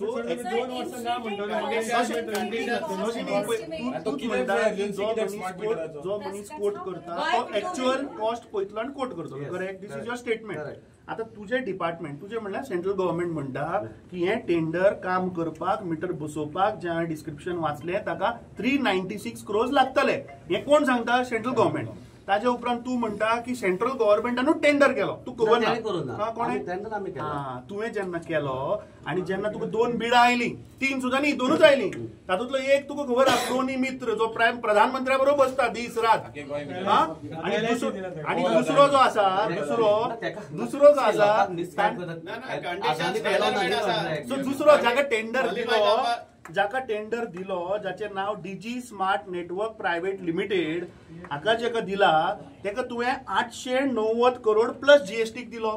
सो एक 2 वर्सां ना म्हणटलो जो मनीस कोट करता तो एक्चुअल कॉस्ट पळयतलो आनी कोट करतलो. Correct, this is your statement. आता तुझे डिपार्टमेंट तुझे म्हणल्यार सेंट्रल गव्हर्नमेंट म्हणटा की हे टेंडर काम करपाक मिटर बसोवपाक जे हांवें डिस्क्रिप्शन वाचले ताका 396 crores लागतले. हे कोण सांगता? Central government. ताजे उपरांत तू म्हणटा की सेंट्रल गव्हर्नमेंटानूच टेंडर केलो. तू खबर ना तुवें जेन्ना केलो आनी जेन्ना तुका 2 बिडां आयली, 3 सुद्दां न्ही 2च आयली, तातूंतलो एक तुका खबर आसा दोनी मित्र जो प्रधानमंत्र्या बरोबर बसता दीस रात, आनी दुसरो जो आसा दुसरो जो आसा दुसरो जाका टेंडर दिलो जाचे नाव DG smart network private limited हाका जेका दिला तेका तुवें 890 crore प्लस जीएसटी दिलो.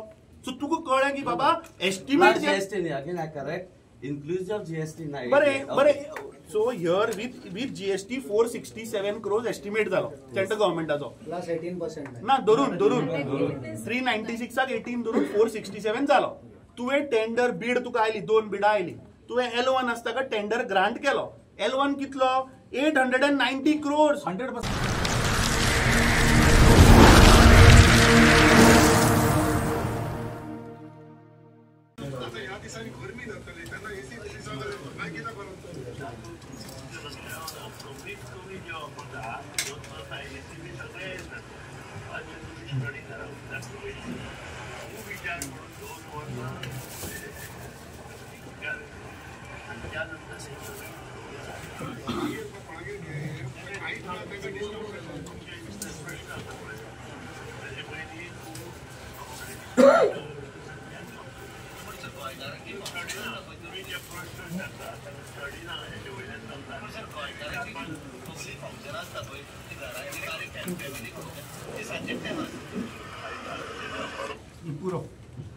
सो तुका कळ्ळें की बाबा एस्टिमेट जीएसटी न्ही करेक्ट इन्क्लुसिव जीएसटी नाही. बरे so here with GST 467 crores estimate जालो सेंट्रल गव्हर्नमेंटाचो प्लस 18% ना धरून 396 18 धरून 467 जालो. तुवें टेंडर बीड तुका आयली 2 बिडां आयली. तुवें L1 आसता का टेंडर ग्रांट केलो. L1 कितलो? 890 crores. 100%.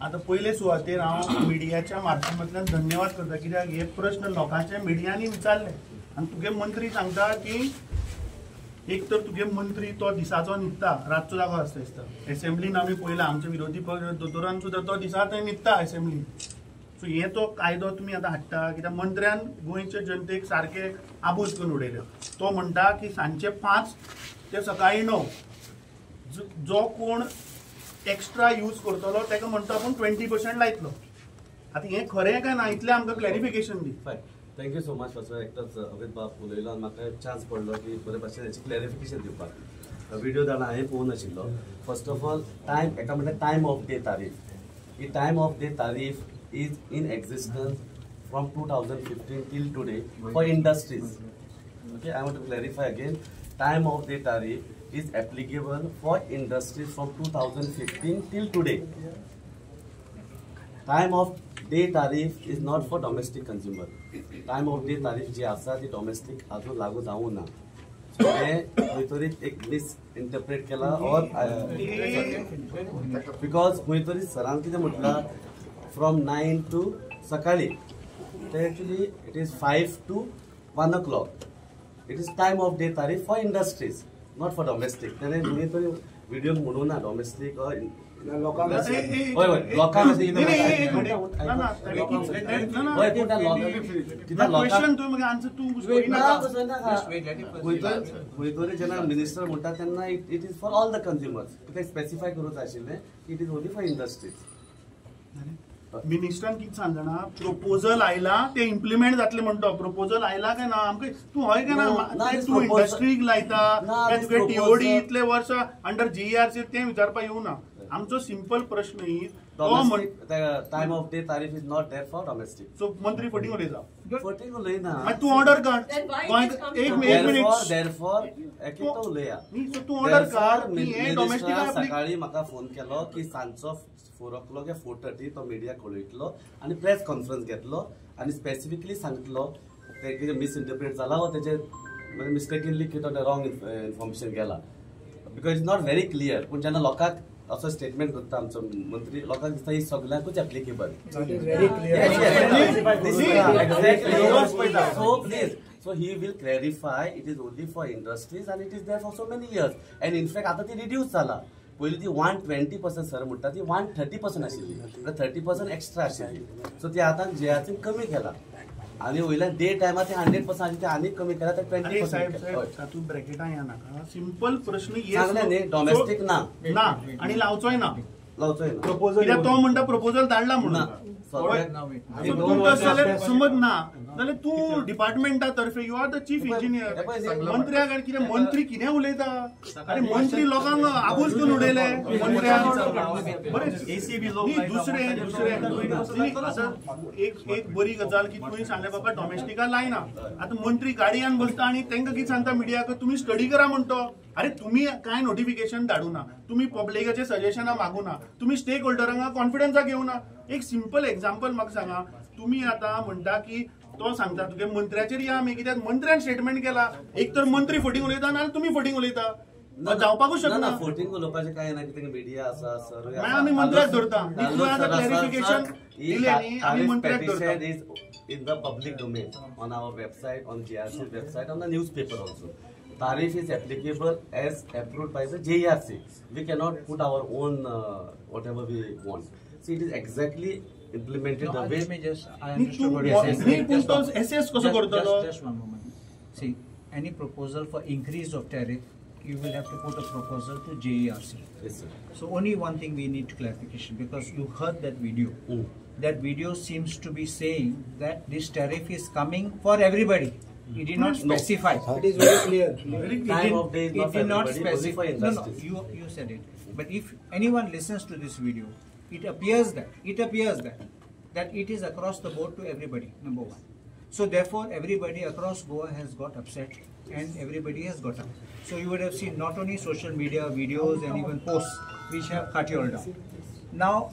आता पहिले सुवातेर हांव मिडियाच्या माध्यमांतल्यान धन्यवाद करता कित्याक हे प्रश्न लोकांच्या मिडियांनी विचारले आनी तुगे मंत्री सांगता की एक तर तुगे मंत्री तो दिसाचो न्हिदता, रातचो जागो आसता दिसता. असेंब्लीन आमी पळयला आमचे विरोधी पक्ष दोतोरान सुद्दां तो दिसा थंय न्हिदता असेंब्लीन. सो हे तो कायदो तुमी आतां हाडटा कित्याक मंत्र्यान गोंयचे जनतेक सारखे आबूज करून उडयले. तो म्हणटा की सांजचे 5 ते सकाळी 9 जो कोण एक्स्ट्रा यूज करतलो ताका म्हणटा आपूण 20% लायतलो. आतां हें खरें काय ना इतलें आमकां क्लॅरिफिकेशन दी. Thank you so much. फर्स्ट एकदाच अमित बाब उलयलो आनी म्हाका चान्स पडलो की बरे भाशेन हेची क्लॅरिफिकेशन दिवपाक. व्हिडिओ जाणा हांवें पळोवन नाशिल्लो. फर्स्ट ऑफ ऑल टायम एका म्हणटा टायम ऑफ डे तारीफ. ही time of day tariff is in existence from 2015 till today for industries. Okay, I want to clarify again. Time of day tariff is applicable for industries from 2015 till today. Time of day tariff is not for domestic consumer. Time of day tariff जी आसा ती domestic अजून लागू जाऊ ना. खंयतरी एक misinterpret केला और बिकॉज खंयतरी सरान कितें म्हटलां फ्रॉम 9 to सकाळी ते actually it is 5 to 1 o'clock. It is time of day tariff for industries. Not for domestic. त्याने व्हिडिओ म्हणून ना डोमेस्टिक जेन्ना मिनिस्टर म्हणटा तेन्ना it is for all the consumers. तुका स्पेसिफाय करूंक आशिल्लें it is only for industries. मिनिस्टरान कितें सांगना प्रपोजल आयला ते इम्प्लिमेंट जातले म्हणतो. प्रपोजल आयला काय ना आमकां तूं हय काय ना तूं इंडस्ट्रीक लायता काय तुगे टीओडी इतले वर्स अंडर जीईआरसी तें विचारपाक येवना. आमचो सिंपल प्रश्न is time of day tariff is not there for domestic. So मंत्री फटींग उलयता. फटींग उलयना तूं ऑर्डर काड. एक मिनिट देरफॉर एकतो उलया. सो तूं ऑर्डर काड की हे डोमेस्टिक. सकाळी म्हाका फोन केलो की सांजचो 4 o'clock या 4:30 तो मिडिया कळयतलो आनी प्रेस कॉन्फरन्स घेतलो आनी स्पेसिफिकली सांगतलो ते कितें मिसइंटरप्रेट जाला वा तेजे मिस्टेकिनली कितें रॉंग इन्फॉर्मेशन गेला. Because it's not very clear. पूण जेन्ना लोकांक असो स्टेटमेंट करता आमचो मंत्री लोकांक दिसता ही सगळ्यांकूच applicable. So please so he will clarify it is only for industries and it is there for so many years and in fact आता ती reduce जाला. पहिली ती 120% सर म्हणटा ती 130% आशिल्ली 30% एक्स्ट्रा आशिल्ली. सो ती आतां जेआरसीन कमी केला. आणि वयल्यान डे टायमार ते 100% ते आनी कमी केला तर 20%. तातूंत ब्रॅकेटां या नाका, सिंपल प्रश्न सांगले न्ही डॉमेस्टिक ना आणि लावचोय ना. लावचोय ना कित्याक तो म्हणटा प्रपोजल धाडला म्हणून. समज ना जाल्यार तूं डिपार्टमेंटा तर्फे you are the chief engineer, मंत्र्याक कितें मंत्री कितें उलयता? अरे मंत्री लोकांक आबूज करून उडयले मंत्र्याक. एक बरी गजाल की तुवें सांगलें बाबा डॉमेस्टिका लायना. आतां मंत्री गाडयांत बसता आनी तांकां कितें सांगता मिडियाक, तुमी स्टडी करा म्हणतो. अरे तुम्ही काय नोटिफिकेशन धाडू ना, तुम्ही पब्लिकाचे सजेशनां मागू ना, तुम्ही स्टेक होल्डरांक कॉन्फिडन्साक घेऊ ना. एक सिंपल एक्झाम्पल म्हाका सांगा, तुम्ही आता म्हणटा की तो सांगता तुगे मंत्र्याचेर या आमी, कित्याक मंत्र्यान स्टेटमेंट केला. एक तर मंत्री फटींग उलयता नाल्यार तुम्ही फटींग उलयता. जावपाकूच शकना. फटींग उलोवपाचें कांय ना, कितें मिडिया आसा सर आमी मंत्र्याक धरता. क्लॅरिफिकेशन दिलें न्ही आमी मंत्र्याक धरता. in the public domain on our website, on GRC website, on the newspaper also. Tariff is applicable as approved by the JRC. We cannot put our own whatever we want. See, it is exactly implemented the way. I understood what you're saying. Just one moment. See, any proposal for increase of tariff, you will have to put a proposal to JRC. Yes, sir. So only one thing we need clarification, because you heard that video. That video seems to be saying that this tariff is coming for everybody. He did not specify. It is very clear. Time of day is not for everybody, only for industries. No, you said it. But if anyone listens to this video, it appears that it is across the board to everybody, number one. So therefore, everybody across Goa has got upset and everybody has got up. So you would have seen not only social media, videos and even posts which have cut you all down. Now,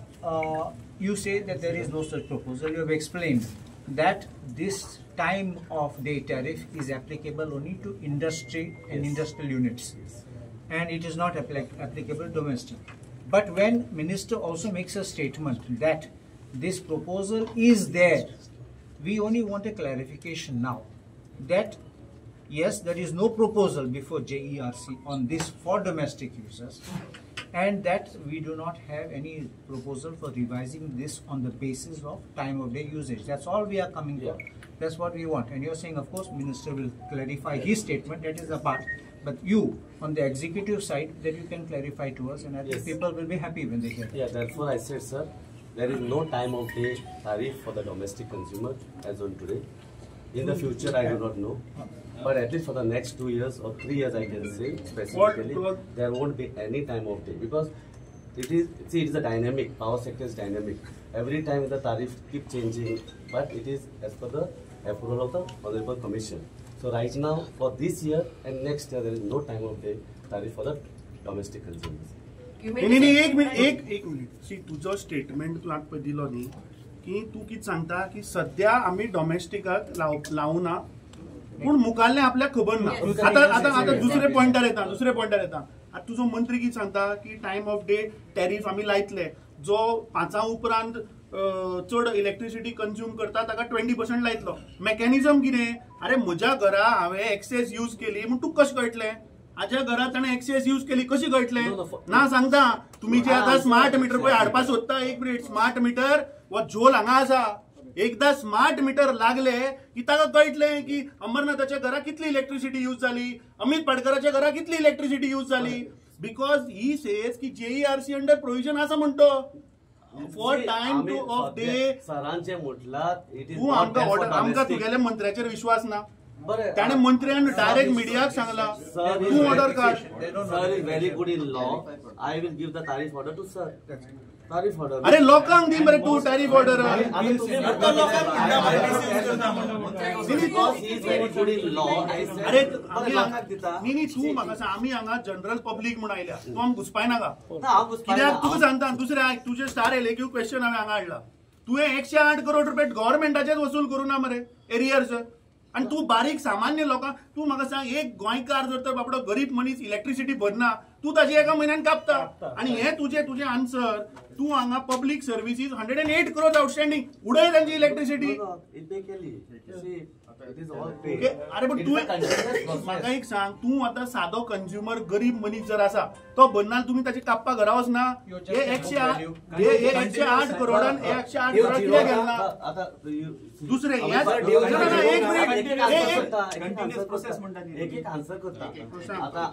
you say that there is no such proposal. You have explained that this time of day tariff is applicable only to industry and industrial units, and it is not applicable domestic. But when minister also makes a statement that this proposal is there, we only want a clarification now that yes, there is no proposal before JERC on this for domestic users, and that we do not have any proposal for revising this on the basis of time of day usage. That's all we are coming for. That's what we want. And you're saying, of course, minister will clarify his statement, that is a part. But you, on the executive side, that you can clarify to us, and I think people will be happy when they hear that. Yeah, therefore I said, sir, there is no time of day tariff for the domestic consumer as on today. In the future, I do not know. But at least for the next 2 years or 3 years, I can say specifically, there won't be any time of day, because it is a dynamic, power sector is dynamic. Every time the tariff keep changing, but it is as per the approval of the Honorable Commission. So right now, for this year and next year, there is no time of day tariff for the domestic consumers. एक minute सी तुझो statement तू आतां दिलो न्ही की तू कितें सांगता की सध्या आमी डॉमेस्टिकाक लावना, पूण मुखाल्लें आपल्याक खबर ना. आतां दुसरे पॉइंटार येता. आतां तुजो मंत्री कितें सांगता की टायम ऑफ डे टॅरिफ आमी लायतले, जो 5 उपरांत चड इलेक्ट्रिसिटी कंज्यूम करता ताका 20% लायतलो. मेकॅनिझम कितें? अरे म्हज्या घरा हांवें एक्सेस यूज केली म्हूण तुका कशें कळटलें? हाज्या घरात ताणें एक्सेस यूज केली कशी कळटलें? ना सांगता तुमी जे आतां स्मार्ट मिटर पळय हाडपा सोदता, एक मिनिट, स्मार्ट मिटर वो झोल हांगा आसा. एकदा स्मार्ट मिटर लागले की ताका कळटलें की अमरनाथाच्या घरा कितली इलेक्ट्रिसिटी यूज जाली, अमित पाडकराच्या घरा कितली इलेक्ट्रिसिटी यूज जाली. बिकॉज ही सेज की JERC अंडर प्रोविजन आसा म्हणतो for time to of day. सरांचे म्हटलात इट इज तू आमकां तुगेल्या मंत्र्याचेर विश्वास ना? त्याने मंत्र्यान डायरेक्ट मिडियाक सांगला तू ऑर्डर काड. Sir is very good in law. I will give the tariff order to sir. Tariff order अरे लोकांक दी मरे तू टॅरिफ ऑर्डर. अरे तू म्हाका सांग, आमी हांगा जनरल पब्लीक म्हूण आयल्या, तू आमकां घुसपाय नाका. कित्याक तुका सांगता दुसरे तुजे स्टार एलेक्यू क्वेश्चन हांवें हांगा हाडला. तुवें 108 करोड रुपये गव्हर्नमेंटाचेच वसूल करूं ना मरे एरियर्स. आणि तू बारीक सामान्य लोकांक तू म्हाका सांग, एक गोंयकार जर तर बाबडो गरीब मनीस इलेक्ट्रिसिटी भरना, तू ताजी एका म्हयन्यान कापता आणि हे तुझे आन्सर तू हांगा पब्लीक सर्विसीस 108 crores आउटस्टँडिंग उडय तांची इलेक्ट्रिसिटी. अरे पण तू म्हाका एक सांग, तू आता सादो कंझ्युमर गरीब मनीस जर आसा तो भन्नाल तुम्ही ताची कापपा घरा वचना. हे 108 करोडान 108 करोड कित्याक गेलना? दुसरे एक आन्सर करता. आता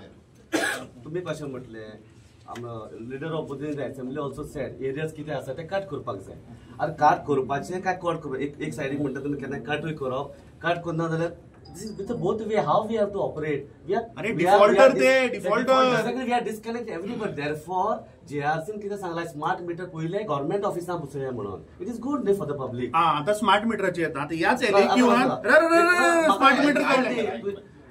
तुम्ही कशें म्हटले leader of the assembly also said areas कितें आसा ते कट करपाक जाय. आनी कट करपाचें काय कट करप एक सायडीक म्हणटा तुमी केन्ना कटूय करप, कट करना जाल्यार this is with both way how we have to operate. We are disconnect everybody. Therefore JRC कितें सांगला स्मार्ट मीटर पहिले गव्हर्नमेंट ऑफिसांत बसया म्हणून. इट इज गुड न्ही फॉर द पब्लिक. आता स्मार्ट मीटरचे येता आता याच स्मार्ट मीटर काडले.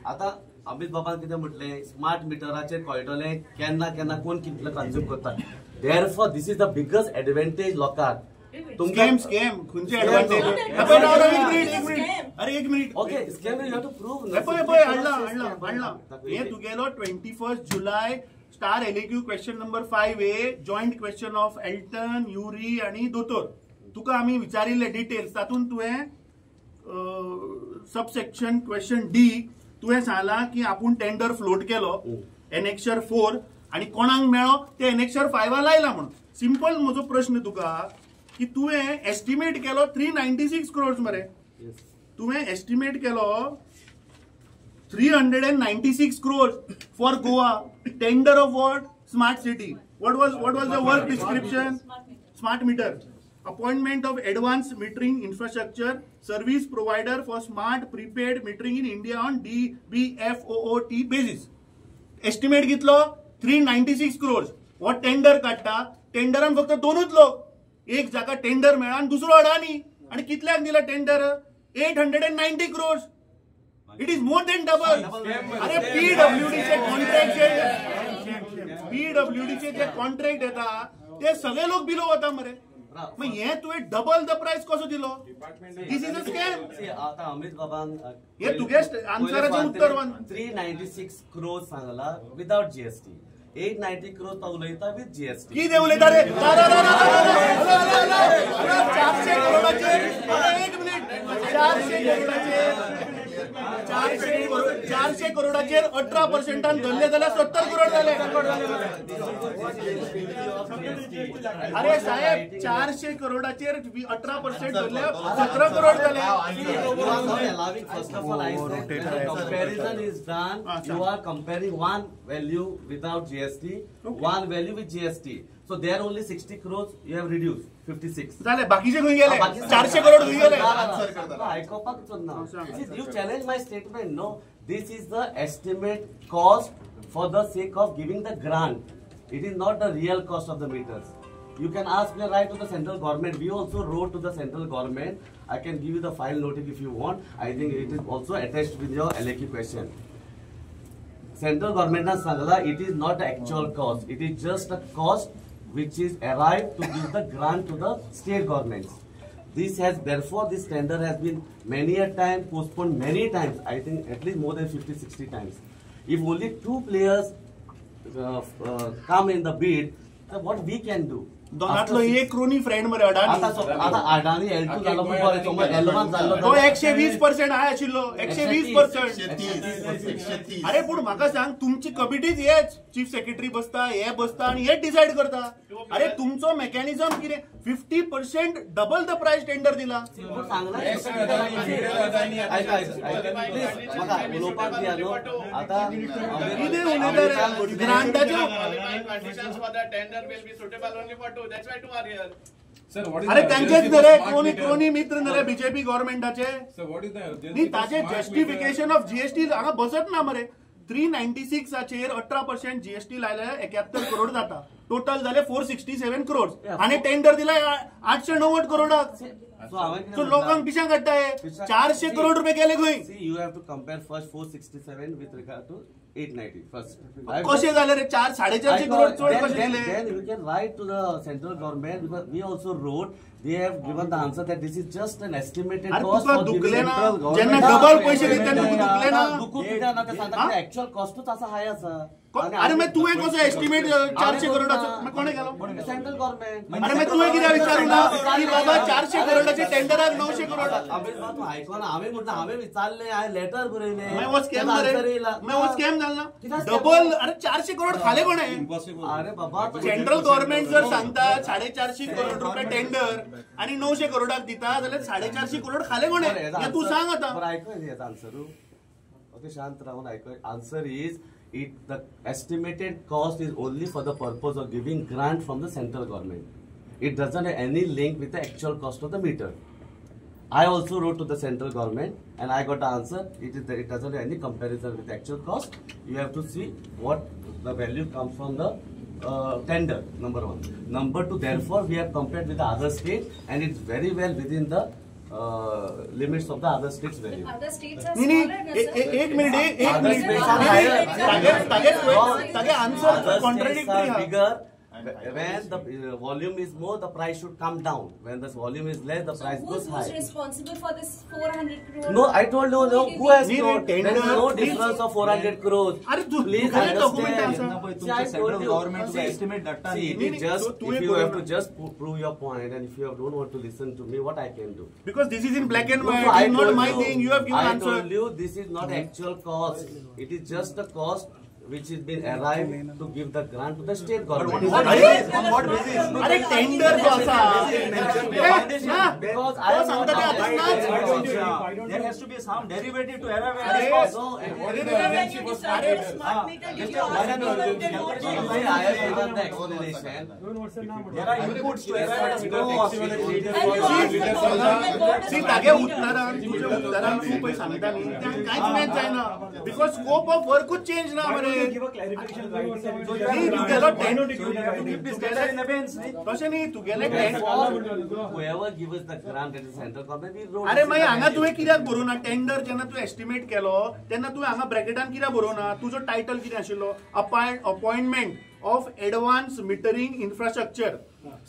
आता अमित बाबान कितें म्हटलें स्मार्ट मिटराचेर कळटलें केन्ना केन्ना कोण कितलें कंज्यूम करता. Therefore this is the biggest advantage लोकांक. स्कॅम खंयचे एडवांटेज? अरे एक minute okay scam you have to prove. हाडला हे तुगेलो 21 जुलै star LAQ question number 5A joint question of Altone Yuri आणि दोतोर. तुका आम्ही विचारिल्ले डिटेल्स तातूंत तुवें सबसेक्शन क्वेश्चन D तुवें सांगला की आपूण टेंडर फ्लोट केलो एनेक्शर 4 आणि कोणाक मेळो ते एनेक्शर 5 लायला म्हणून. सिंपल म्हजो प्रश्न तुका की तुवें एस्टिमेट केलो 396 crores मरे. तुवें estimate Kelo 396 crores for Goa. Tender of what? Smart city. What was the work description? Smart meter. Appointment of advance metering infrastructure service provider for smart prepaid metering in India on DBFOOT basis. Estimate कितलो? 396 crores. हो tender काडटा. टेंडरान फक्त दोनूच लोक. एक जागा tender मेळा आणि दुसरो अडानी. आणि कितल्याक दिला tender? 890 crores. It is more than double. अरे पीडब्ल्यूडीचे जे कॉन्ट्रॅक्ट येता ते सगळे लोक बिलो वता मरे. मग हे तुवें डबल द प्राइस कसो दिलो? This is a scam. आता अमित बाबान हे तुगे आन्सराचें उत्तर 396 crores Sangla without GST. 890 crores तो उलयता विथ GST. कितें उलयता रे? 400 करोडाचेर. एक मिनिट. 400 करोडाचेर 18% धरले जाल्यार 70 करोड जाले. अरे साहेब 400 करोडाचेर 18% धरले 17 करोड झाले. First of all, I said the comparison is done. You are comparing one value without GST, one value with GST. So there only 60 crores you have reduced 56. झाले बाकीचे खंय गेले? 400 करोड खंय गेले? आयकोपाक चोन्ना. You challenge my statement. No, this is the estimate cost for the sake of giving the grant. It is not the real cost of the meters. You can ask me right to the central government. We also wrote to the central government. I can give you the file notice if you want. I think it is also attached with your LAQ question. Central government has said it is not the actual cost. It is just a cost which is arrived to give the grant to the state governments. This has therefore this tender has been many a time postponed many times. I think at least more than 50-60 times. If only two players come in the bid, then what we can do? दोनातलो एक crony friend मरे अडानी. आता Adani L2 जालो पण L1 जालो तो 120% आहे आशिल्लो. 120%. अरे पण म्हाका सांग तुमची कमिटीच हेच चीफ सेक्रेटरी बसता हे बसता आणि हे डिसाइड करता. अरे तुमचो मेकॅनिझम कितें? 50% डबल द प्राइस टेंडर दिला. उलोवपाक दिया न्हू. आता कितें उलयता रे? ग्रांटाच्यो अरे त्यांचेच नरे कोणी मित्र नरे बीजेपी गव्हर्नमेंटाचे. न्ही ताचे जस्टिफिकेशन ऑफ GST हांगा बसत ना मरे. 396 18% GST लायल्यार 71 करोड जाता. टोटल जाले 467 crores आणि टेंडर दिला 890 करोडाक. सो लोकांक पिशां काडटा हे 400 करोड रुपये गेले खंय? You have to compare first 467 with regard to 890 first. कशे झाले रे? 4-4.5 करोड चोड कशे गेले? Then we can write to the central government because we also wrote. They have given the answer that this is just an estimated cost for giving central government. ज्यांना double पैसे देतात दुखले ना. दुखू कित्याक ना ते सांगता actual cost तूच असा हाय आसा. अरे मग तुवें कसो एस्टिमेट 400 करोडाचो कोणे केलो सेंट्रल गव्हर्नमेंट अरे मग तुवें कित्याक विचारू ना की बाबा 400 करोडाचे टेंडराक 900 करोड अमित बाब तू आयको ना हांवें म्हटलं हांवें विचारलें हांवें लेटर बरयलें मैं वो स्कैम मरे मैं वो स्कैम झाला डबल अरे 400 करोड खाले कोणे अरे बाबा सेंट्रल गव्हर्नमेंट जर सांगता 450 करोड रुपये टेंडर आणि 900 करोडाक दिता जाल्यार 450 करोड खाले कोणे हे तू सांग आता बरं ऐकूया याचा आन्सर ओके शांत राहून ऐकूया answer is it the estimated cost is only for the purpose of giving grant from the central government. It doesn't have any link with the actual cost of the meter. I also wrote to the central government and I got the answer. It doesn't have any comparison with the actual cost. You have to see what the value comes from the tender. Number one. Number two. Therefore, we have compared with the other states and it's very well within the limits of the other states value. Other states are smaller. एक minute Tage answer contradictory are bigger. When the volume is more, the price should come down. When the volume is less, the price goes high. Who's responsible for this 400 crore? No, I told you, no. Who has told? There tender, is no difference of 400 crores. Please understand. See, I told you. See, it is just, if you have to just prove your point and if you don't want to listen to me, what I can do? because this is in black and No, white. I It's not told my you- thing. You have given I answer. told you this is not actual cost. It is just the cost which has been arrived to give the grant to the state government. अरे tender जो असा Because I am not There has to be some derivative to arrive at अरे this cost. No, Smart meter, did you I have given the explanation. There are inputs to arrive at a cost. सी तागे उत्तरान तुझे उत्तरान तू पळय सांगता न्ही त्यान कांयच match जायना because scope of वर्कूच change ना मरे Give a clarification right. So नी तुगेलो to give this data in advance. तशें न्ही तुगेले tender Whoever gives the grant at the central government, we wrote. अरे मागीर हांगा तुवें कित्याक बरोवना टेंडर जेन्ना तुवें एस्टिमेट केलो तेन्ना तुवें हांगा ब्रॅकेटान कित्याक बरोवना तुजो टायटल कितें आशिल्लो appointment of advance metering infrastructure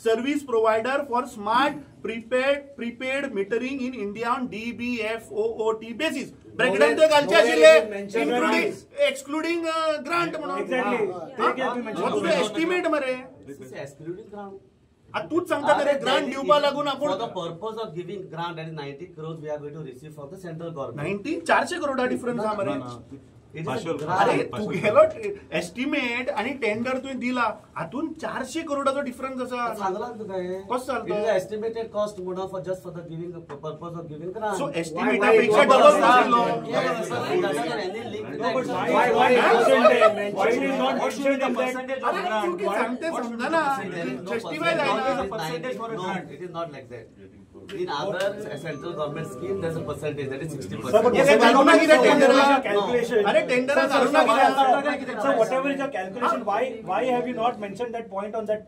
service provider for smart prepaid metering in India on DBFOOT basis ब्रॅकेटान तुवें घालचें आशिल्लें इन्क्लुडिंग एक्सक्लुडिंग ग्रांट म्हणून हो तुजो एस्टिमेट मरे This is excluding grant. आता तूच सांगता मरे ग्रांट दिवपा लागून For the आपूण purpose of giving grant, that is 90 crores we are going to receive from the central government. 400 करोडा difference हा मरे It is a अरे grant. तुगेलो एस्टिमेट आणि टेंडर तुवें दिला हातून 400 करोडाचो डिफरन्स आसा सांगला तुका हे? कसं सांगतो? It is the estimated cost म्हणून for just for the giving the purpose of giving grant. So एस्टिमेटापेक्षा डबल नासलो Yes, it doesn't have any link with the actual Why it is not mentioned the percentage of अरे grant? तू कितें सांगते समजा ना There is no justify percentage. जायना percentage for a No, grant. it is not like that. In other central government scheme, there is a percentage, that is 60%. हे काय घालून ना कितें टेंडराक Calculation. अरे टेंडराक घालून ना कितें So whatever is your calculation, why have you not mentioned that point on that?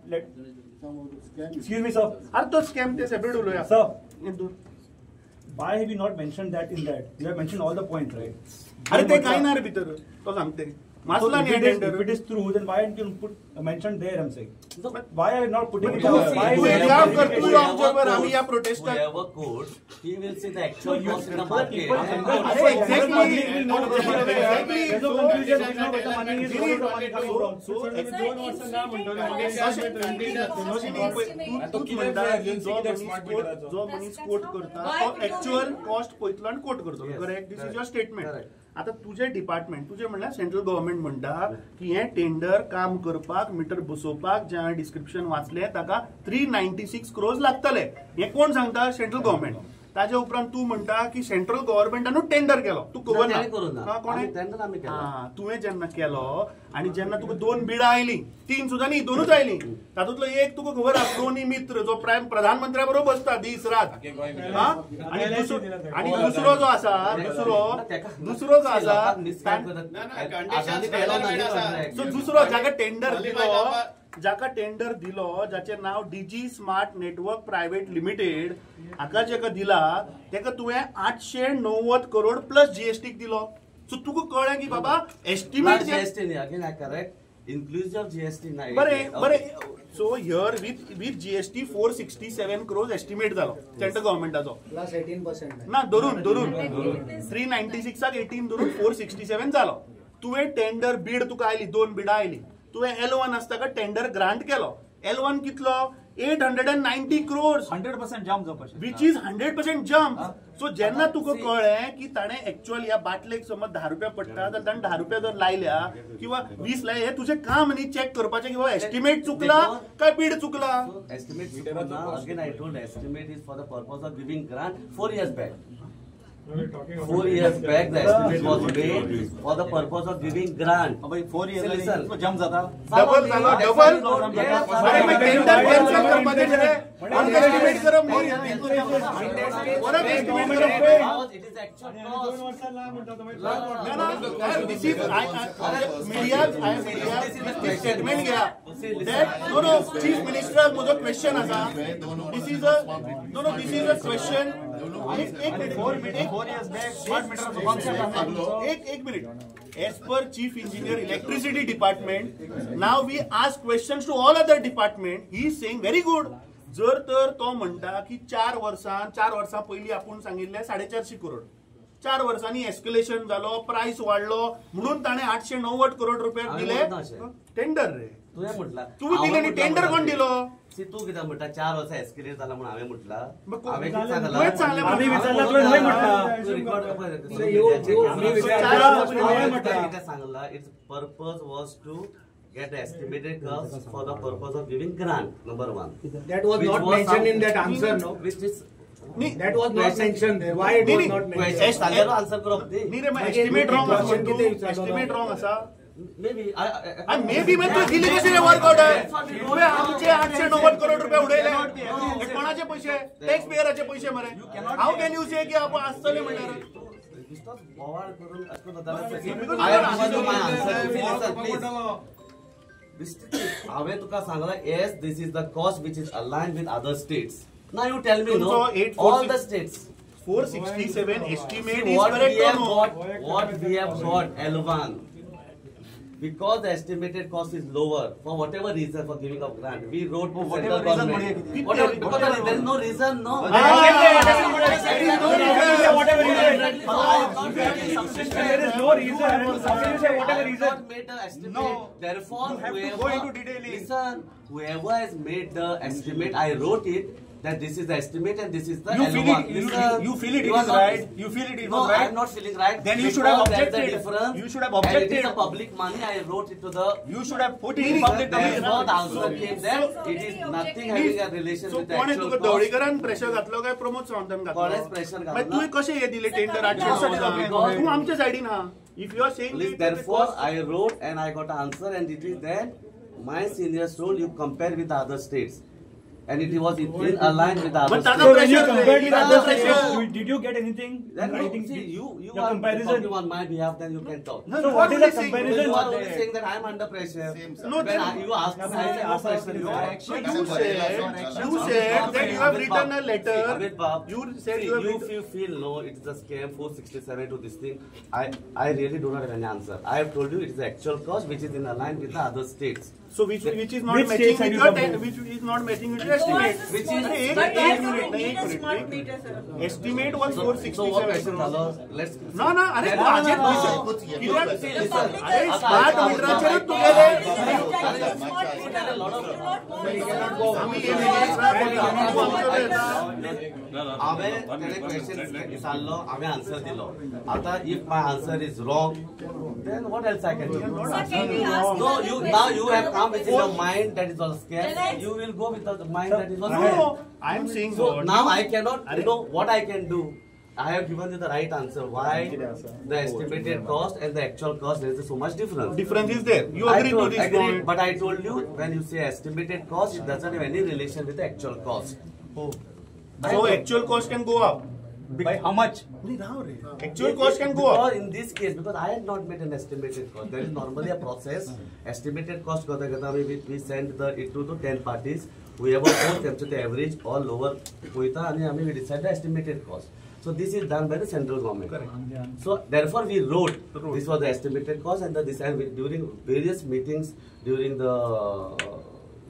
Excuse me, sir. अरे तो स्कॅम ते सेपरेट उलोवया Sir, why have you not mentioned that in that? You have mentioned all the points, right? अरे ते काय ना रे भितर तो सांगते So मासला if न्ही it is- tender if it is true, then why didn't you put mentioned there? I'm saying. Why are you not putting it? तू Why तू is एक it- काम कर तू ऑब्जर्वर आम्ही या प्रोटेस्टाक Whoever quotes, he will see the actual cost in the market. अरे exactly Public will know the money. There's no confusion. We know where the money is, where the money coming from. जो मनीस coat करता तो actual cost पळयतलो आनी coat करतलो correct this is your statement आता तुझे डिपार्टमेंट तुझे म्हणल्यार सेंट्रल गव्हर्नमेंट म्हणटा की हे टेंडर काम करपाक मिटर बसोवपाक जे डिस्क्रिप्शन वाचले ताका 396 crores लागतले हे कोण सांगता सेंट्रल गव्हर्नमेंट ताजे उपरांत तू म्हणटा की सेंट्रल गव्हर्नमेंटानूच टेंडर केलो तू खबर त्याने करूं ना. ना कोणे आम्ही tender आम्ही केलो. तुवें जेन्ना केलो आणि जेन्ना तुका 2 बिडां आयली 3 सुद्दां न्ही 2च आयली तातूंतलो एक तुका खबर आसा दोनी मित्र जो प्रधानमंत्र्या बरोबर बसता दीस रात आणि दुसरो जो आसा दुसरो जो आसा सो दुसरो जाका टेंडर दिलो जाचे नाव DG smart network private limited हाका जेका दिला तेका तुवें 890 करोड प्लस GST दिलो सो तुका कळ्ळें की बाबा एस्टिमेट GST नाही, again I correct. Inclusive of GST नाही. बरे so here with GST 467 crores estimate जालो सेंट्रल गव्हर्नमेंटाचो +18% ना धरून 396 18 धरून 467 जालो तुवें टेंडर बीड तुका आयली 2 बिडां आयली तुवें L1 आसता टेंडर ग्रांट केलो L1 कितलो 890 crores 100% jump जावपाचें. which is 100% jump. सो जेन्ना तुका कळ्ळें की ताणें एक्चुअल ह्या बाटलेक समज 10 रुपया पडटा जाल्यार ताणें 10 रुपया जर लायल्या किंवा 20 लायले हे तुजें काम न्ही चेक करपाचें किंवा एस्टिमेट चुकला काय बीड चुकला. Estimate again I told estimate is for the purpose of giving grant 4 years back. 4 years back the estimate was made for the purpose of giving grant. 4 years Listen. jump जाता. Double झालो double अरे मी tender cancel करपाचें रे estimate करप न्ही परत estimate करप It is actual cost. This is media statement घ्या that no chief minister म्हजो क्वेश्चन आसा this is a question एक minute as per chief engineer electricity department now we ask questions to all other department he is saying very good जर तर तो म्हणटा की 4 वर्सां पयलीं आपूण सांगिल्ले 450 करोड 4 वर्सांनी एस्केलेशन जालो प्राइस वाडलो म्हणून ताणें 890 करोड रुपया दिले टेंडर रे तुवें म्हटला तुवें दिले न्ही टेंडर कोण दिलो तू कितें म्हणटा 4 वर्सां एस्केलेट जाला म्हणून हांवें म्हटला हांवें कितें सांगला तुवेंच सांगलें आम्ही विचारला तुवें न्हय म्हटला. कितें सांगला its purpose was to get the estimated cost for the purpose of giving grant number 1. That was not mentioned in that answer, no? Which is That was not mentioned there. Why it was not mentioned? question सांगलेलो answer करप दी न्ही रे estimate wrong आसा estimate wrong आसा maybe may be मैं तुवें दिली कशी रे वर्क ऑर्डर तुवें आमचे 890 करोड रुपया उडयले हे कोणाचे पैसे टॅक्स पेयराचे पैसे मरे हाऊ कॅन यू से की आपण आसतले म्हणल्यार बोवाळ करून असको I have given you my answer please हांवें तुका Sangla yes this is the cost which is aligned with other states. Now you tell me no all the states 467 estimate is what correct or no we have got L1 because the estimated cost is lower for whatever reason for giving up grant we wrote to central government whatever there is no reason no Whatever reason. There is no reason. Whatever reason. made the estimate No. therefore You have to whoever go into detailing. listen whoever has made the estimate I wrote it that this is the estimate and this is the You L1. feel it. You feel it. It are is not- right. You feel it. It No, was I right. am not feeling right. Then you should have Because that's objected. the difference. You should have And it objected. is a public money. I wrote it to the. You should have put it in public domain. Therefore, the answer came that it is nothing having a relation so with the कोणे actual तुका cost. दवळीकरान pressure घातलो काय प्रमोद सावंतान कोणेच घातलो pressure घातलं मागीर तुवें कशें हे दिले टेंडर 890 तूं आमच्या सायडीन आहा if you are saying Therefore, I wrote and I got an answer, and it is that my seniors told you compare with the other states, and it was in aligned with the other But states. Tata So when you pressure, compared with Tata other pressure. states, did you get anything? Then no, Anything? see, you The are comparison. talking on my behalf, then you can talk. No, So you what are is the only saying- comparison? You are only saying that I am under pressure. No, when then- you ask me, I say no pressure. You are So you said that you have written a letter. Amit Bab, You said you have you written. feel no, it's a scam 467 to this thing. I really do not have any answer. I have told you it is the actual cost which is in line with the other states. So which is not Which matching states with have you your compared? which is not matching with your estimate. Which is Estimate was so what 467 question crores. hello, let's No, no, अरे तू आज no. अरे smart मीटरचे तू गेले आम्ही हे हांवें तेणे question विचारलो हांवें आन्सर दिलो आतां if my answer is wrong then what else I can do No, you now you have come with your mind that is all scam. You will go with the mind that is all scam. No, I am saying So what? now I cannot, you know what I can do. I have given you the right answer. Why the estimated cost and the actual cost there is so much difference. Difference is there. You agree to this agreed, point. but I told you when you say estimated cost, it doesn't have any relation with the actual cost. So actual cost can go up. By how much? Actual cost can go Because up. in this case, because I had not made an estimated cost, there is normally a process. Estimated cost we send it to the 10 parties. Whoever goes to the average or lower, we decide the estimated cost. So this is done by the central government. Correct. So therefore we wrote this was the estimated cost and during various meetings, during the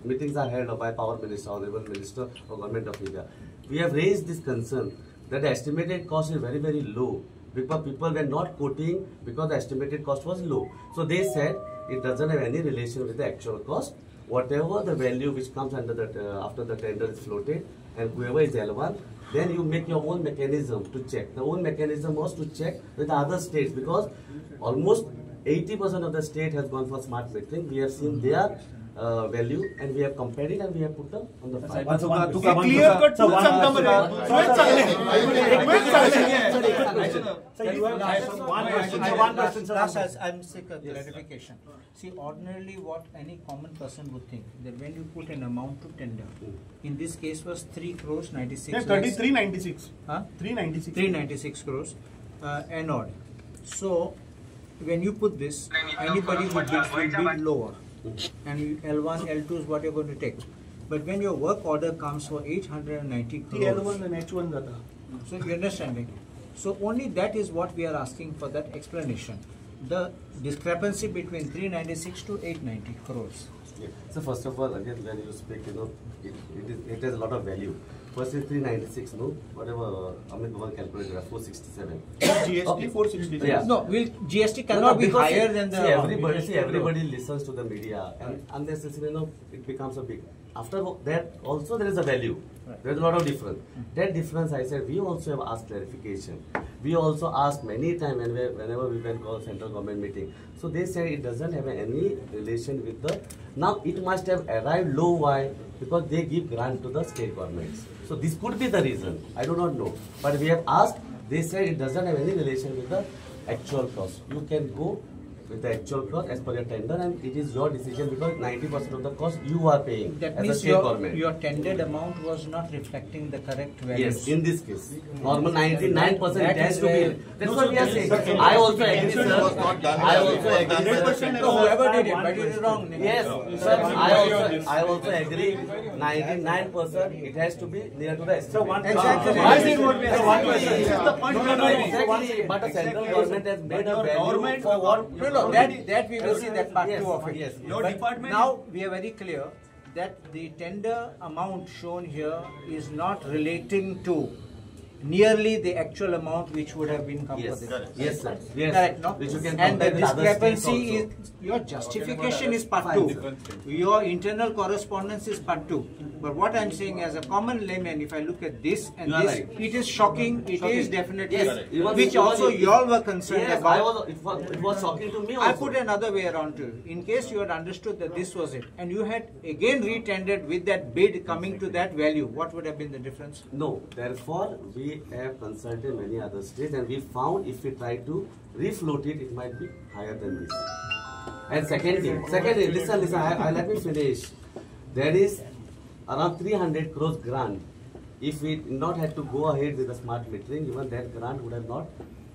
meetings are held by Power Minister, Honorable Minister of Government of India. We have raised this concern that the estimated cost is very, very low. because people were not quoting because the estimated cost was low. So they said it doesn't have any relation with the actual cost. Whatever the value which comes under that after the tender is floated, and whoever is L1, then you make your own mechanism to check. The own mechanism was to check with other states, because almost 80% of the state has gone for smart metering. We have seen their value and we have compared it and we have put them on the file. Clear cut तूच सांगता मरे तुवेंच सांगले Sir, you have one question. Sir. Last, I'm sick of clarification. See, ordinarily what any common person would think, that when you put an amount to tender, in this case was 3 crores 96 lakhs. 396 Huh? 396 396 crores and odd. So when you put this, anybody who bids will bid lower, and L1, L2 is what you're going to take. But when your work order comes for 890 crores, L1 and H1 zata. so you understanding? So only that is what we are asking for, that explanation. The discrepancy between 396 to 890 crores. Yeah. So first of all, again, when you speak, it has a lot of value. First is 396, no? Whatever Amit Bhavan calculated, 467. GST 467. Yeah. No, GST cannot be because higher than the. everybody listens to the media, and unnecessarily, it becomes a big. After that, also there is a value. Right. There is a lot of difference. That difference, I said, we also have asked clarification. We also asked many times whenever we went to central government meeting. So they said it doesn't have any relation with the. Now it must have arrived low. Why? Because they give grant to the state governments. So this could be the reason. I do not know. But we have asked. They said it doesn't have any relation with the actual cost. You can go with the actual cost as per your tender, and it is your decision, because 90% of the cost you are paying That as a means state government. your tendered amount was not reflecting the correct values. Yes, in this case, normal 99% That it has is to where- be. That's what we are saying. I also agree, sir. I also agree, sir. No, whoever did it, but it is wrong. Yes, sir. I also agree. 99% it has to be near to the estimate. Exactly. Why is it what we are? Exactly. But the central government has made a value for what? No, that we will see that part Yes, 2 of it. yes. Your department. Now we are very clear that the tender amount shown here is not relating to nearly the actual amount which would have been come Yes, for this. yes, sir. Yes. Correct, no? Which you can And the compare with other states discrepancy also. is, your justification is part 2. Your internal correspondence is part 2. But what I'm saying, as a common layman, if I look at this and You are this, right. it is shocking. It is definitely, Yes, even- which even also if- you all were concerned Yes, about. it was shocking to me also. I put another way around to you. In case you had understood that this was it, and you had again re-tendered with that bid coming to that value, what would have been the difference? No, therefore we have consulted many other states, and we found if we try to refloat it, it might be higher than this. And secondly, listen, let me finish. There is around 300 crores grant. If we did not had to go ahead with the smart metering, even that grant would have not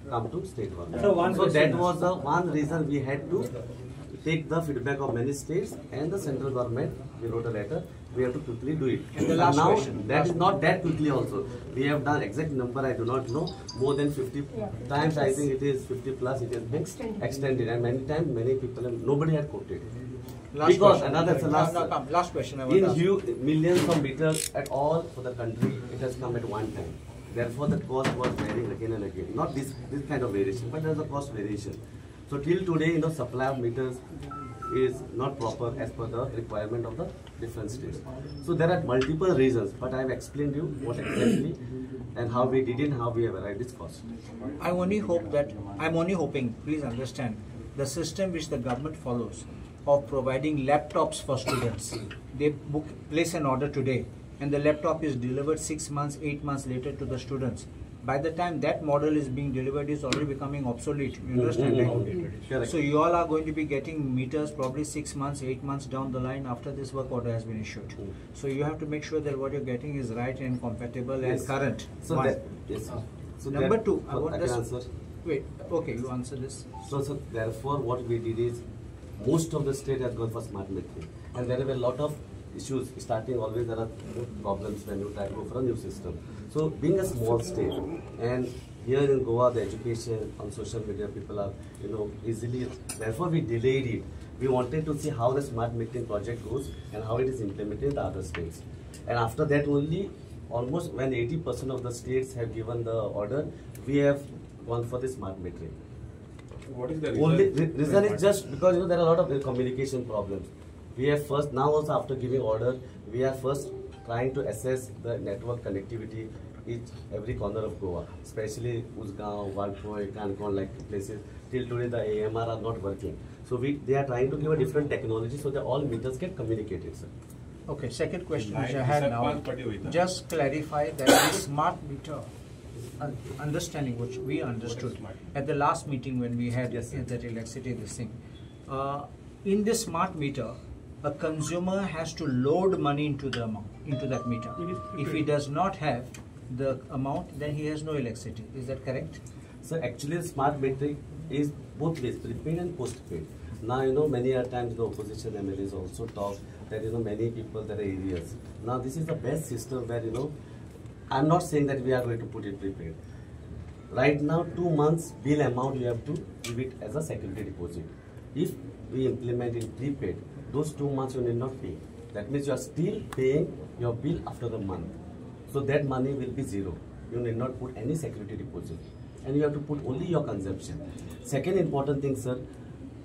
come to state government. So that was the one reason we had to take the feedback of many states and the central government. We wrote a letter. We have to quickly do it. And the last now, question. that is not that quickly also. We have done exact number, I do not know, more than 50 times. I think it is 50 plus. It has been extended, and many times many people, nobody had quoted. Last Because question. another, the last, No, come. Last question I want in to ask. huge millions of meters at all for the country, it has come at one time. Therefore, the cost was varying again and again. Not this kind of variation, but there is a cost variation. So till today, supply of meters is not proper as per the requirement of the different states. So there are multiple reasons, but I have explained you what exactly and how we did it, how we have arrived this cost. I'm only hoping, please understand, the system which the government follows of providing laptops for students. They place an order today, and the laptop is delivered 6 months, 8 months later to the students. By the time that model is being delivered, it's already becoming obsolete. You understand? Correct. So you all are going to be getting meters probably 6 months, 8 months down the line after this work order has been issued. So you have to make sure that what you're getting is right and compatible and current. So One. that, yes, sir. So Number that- 2, I I want can this. answer. Wait, okay, you answer this. So therefore, what we did is, most of the state has gone for smart metering, and there were a lot of issues. Starting always there are problems when you try to go for a new system. So being a small state, and here in Goa, the education on social media, people are easily. Therefore, we delayed it. We wanted to see how the smart metering project goes and how it is implemented in the other states. And after that only, almost when 80% of the states have given the order, we have gone for the smart metering. What is the Only reason? reason is just because there are a lot of communication problems. We have first, now also after giving order, we are first trying to assess the network connectivity every corner of Goa, especially Usgaon, Walpoi, Kankon, like places. Till today the AMR are not working. So they are trying to give a different technology so that all meters get communicated, sir. Okay, second question which I Right, had sir, now, pass party with that. just clarify that the smart meter understanding which we understood at the last meeting when we had Yes, sir. that electricity this thing. In this smart meter, a consumer has to load money into the amount, into that meter. If he does not have the amount, then he has no electricity. Is that correct? So actually smart metering is both ways, prepaid and postpaid. Now, you know, many a times the opposition MLAs also talk that, you know, many people, there are areas. Now, this is the best system where, you know, I'm not saying that we are going to put it prepaid. Right now, 2 months bill amount you have to give it as a security deposit. If we implement it prepaid, those 2 months you need not pay. That means you are still paying your bill after the month. So that money will be zero. You need not put any security deposit. And you have to put only your consumption. Second important thing, sir,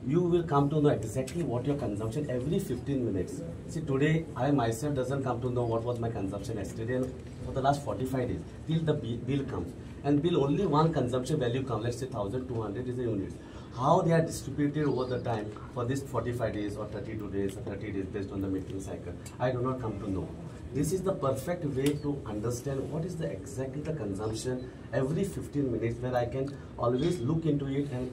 you will come to know exactly what your consumption every 15 minutes. See, today I myself doesn't come to know what was my consumption yesterday and for the last 45 days till the bill comes. And bill only one consumption value comes, let's say 1200 is a unit. How they are distributed over the time for this 45 days or 32 days or 30 days based on the metering cycle, I do not come to know. This is the perfect way to understand what is exactly the consumption every 15 minutes where I can always look into it and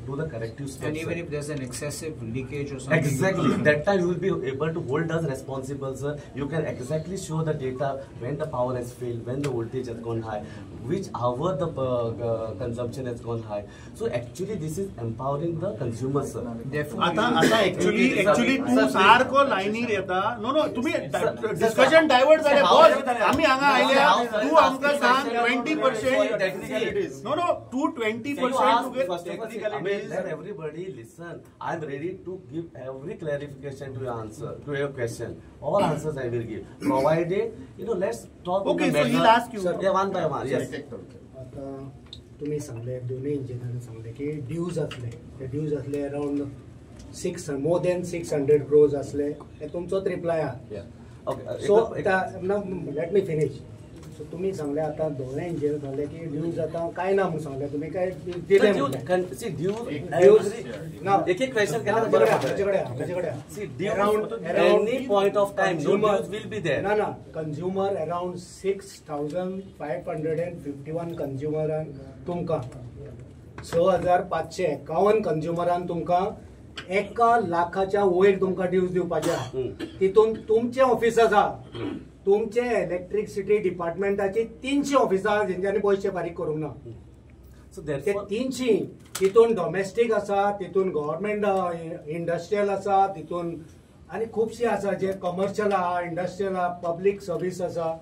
do the corrective steps. And even if there's an excessive leakage or something. Exactly. That time you will be able to hold us responsible, sir. You can exactly show the data when the power has failed, when the voltage has gone high, which hour the consumption has gone high. So actually this is empowering the consumer, sir. Therefore, आता actually तू सारको लायनीर येता no तुम्ही discussion divert जाले boss आम्ही हांगा आयल्या तू आमकां सांग 20% नो तू 20% Let everybody listen. I am ready to give every clarification to your answer, to your question. All answers I will give. Provided, you know, let's talk. Okay, so he'll ask you. Yeah, one by one. Yes. आता तुम्ही सांगले दोन्ही इंजिनियरांनी सांगले की dues असले ते dues असले around more than 600 crores असले हे तुमचोच रिप्लाय आहे. Yeah. Okay. So let me finish. So तुम्ही सांगले आता दोन्ही इंजिनियर सांगले की ड्यूज आता काय ना म्हणून सांगले तुम्ही काय दिले म्हणले. See, ड्यूज ना एक क्वेश्चन केला तर बरं पडेल. See, around any point of time, no dues will be there. ना कंज्युमर अराउंड 6551 कंज्युमरान तुमकां 6551 कंज्युमरान तुमकां 1 लाखाच्या वयर तुमकां ड्यूज दिवपाचे आहा. तितून तुमचे ऑफिस आसा, तुमचे इलेक्ट्रिसिटी डिपार्टमेंटाची 300 ऑफिसां जेंच्यांनी पयशे फारीक करूंक ना. So ते therefore, 300 तितून डोमेस्टीक आसा, तितून गव्हर्नमेंट इंडस्ट्रियल आसा, तितून आनी खुबशे आसा जे कमर्शियल आहा, इंडस्ट्रियल आहा, पब्लीक सर्वीस आसा.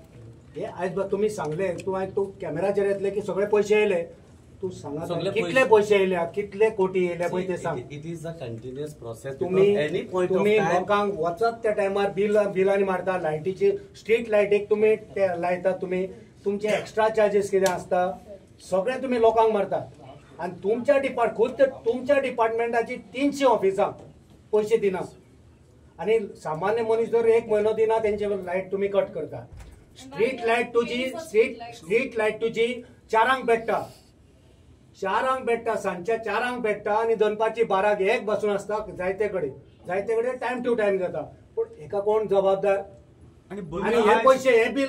हे आयज तुम्ही सांगले तू कॅमेराचेर येतले की सगळे पयशे येयले. तू सांगा कितले पयशे येयल्या, कितले कोटी येयले पळय ते सांग. it is a continuous process. तुम्ही Any point of तुम्ही time. लोकांक वचत त्या टायमार बिलांनी मारता, लायटीची स्ट्रीट लायटीक तुम्ही लायता, तुम्ही तुमचे एक्स्ट्रा चार्जेस कितें आसता सगळे तुम्ही लोकांक मारता. आणि तुमच्या डिपार्टमेंटाची 300 ऑफिसां पयशे दिना. आणि सामान्य मनीस जर 1 म्हयनो दिना तेंचे लायट तुम्ही कट करता. स्ट्रीट लायट तुजी 4 भेटता, 4 भेटता, सांजच्या 4 भेटता आणि दनपारची 12 1 बसून असता. जायते कडेन टायम टू टायम जाता. पूण हेका कोण जबाबदार? आणि हे पयशे हे बिल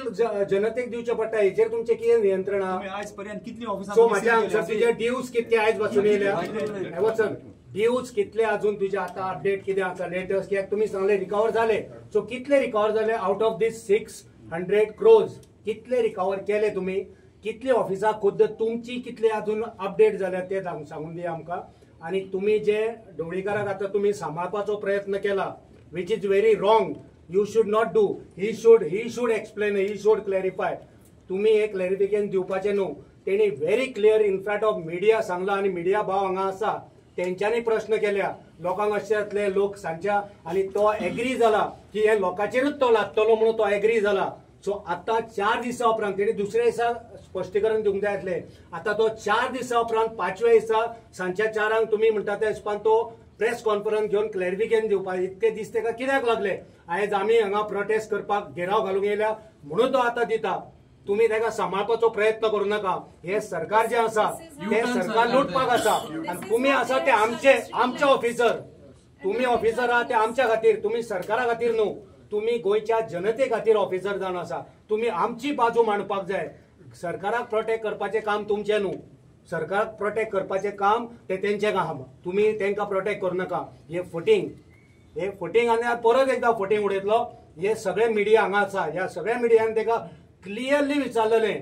जनतेक दिवचे पडटा. हेचेर तुमचे कितें नियंत्रण आहा? आज पर्यंत कितली ऑफिसां सो माझ्या आन्सर तुजे ड्यूज कितले आयज बसून येयल्या? वचन ड्यूज कितले अजून तुजे आता अपडेट कितें आसा लेटेस्ट? कित्याक तुमी सांगले रिकवर जाले. सो कितले रिकवर जाले आउट ऑफ दीस 600 crores? कितले रिकवर केले तुम्ही? कितले ऑफिसां खुद्द तुमची कितले अजून अपडेट जाल्या ते सांगून दिया आमकां. आणि तुम्ही जे ढवळीकाराक आता तुम्ही सांबाळपाचो प्रयत्न केला, which is very wrong. You should not do. He should explain. He should clarify. तुम्ही एक क्लॅरिफिकेशन दिवपाचे न्हू. तेणी very clear in front of media Sangla. आणि मिडिया भाव हांगा आसा तेंच्यांनी प्रश्न केल्या. लोकांक अशें जातले लोक सांच्या आणि तो एग्री जाला की हे लोकांचेरूच तो लागतलो म्हणून तो एग्री जाला. सो आता 4 दिसा उपरांत तेणी दुसऱ्या दिसा स्पश्टीकरण दिवंक जाय आसलें. आता तो 4 दिसा उपरांत 5व्या दिसा सांजच्या 4 तुम्ही म्हणटा त्या हिसपान तो प्रेस कॉन्फरन्स घेवन क्लॅरिफिकेशन दिवपाक इतके दीस तेका कित्याक लागले? आयज आमी हांगा प्रोटेस्ट करपाक घेराव घालूंक येयल्या म्हणून तो आता दिता. तुम्ही तेका सांबाळपाचो प्रयत्न करू नका. हे सरकार जे आसा ते सरकार लुटपाक आसा आणि तुम्ही आसा ते आमचे ऑफिसर. तुम्ही ऑफिसर आहात ते आमच्या खातीर, तुम्ही सरकारा खातीर न्हू. तुम्ही गोयच्या जनते खातीर ऑफिसर जावन आसा. तुम्ही आमची बाजू मांडपाक जाय. सरकाराक प्रोटेक्ट करपाचें काम तुमचें न्हू. सरकाराक प्रोटेक्ट करपाचें काम ते तेंचें काम. तुम्ही तेंका प्रोटेक्ट करू नका. हे फुटींग आनी परत एकदा फुटींग उडयतलो. हे सगळे मिडिया हांगा आसा. ह्या सगळ्या मिडियान तेका क्लियरली विचारलेलें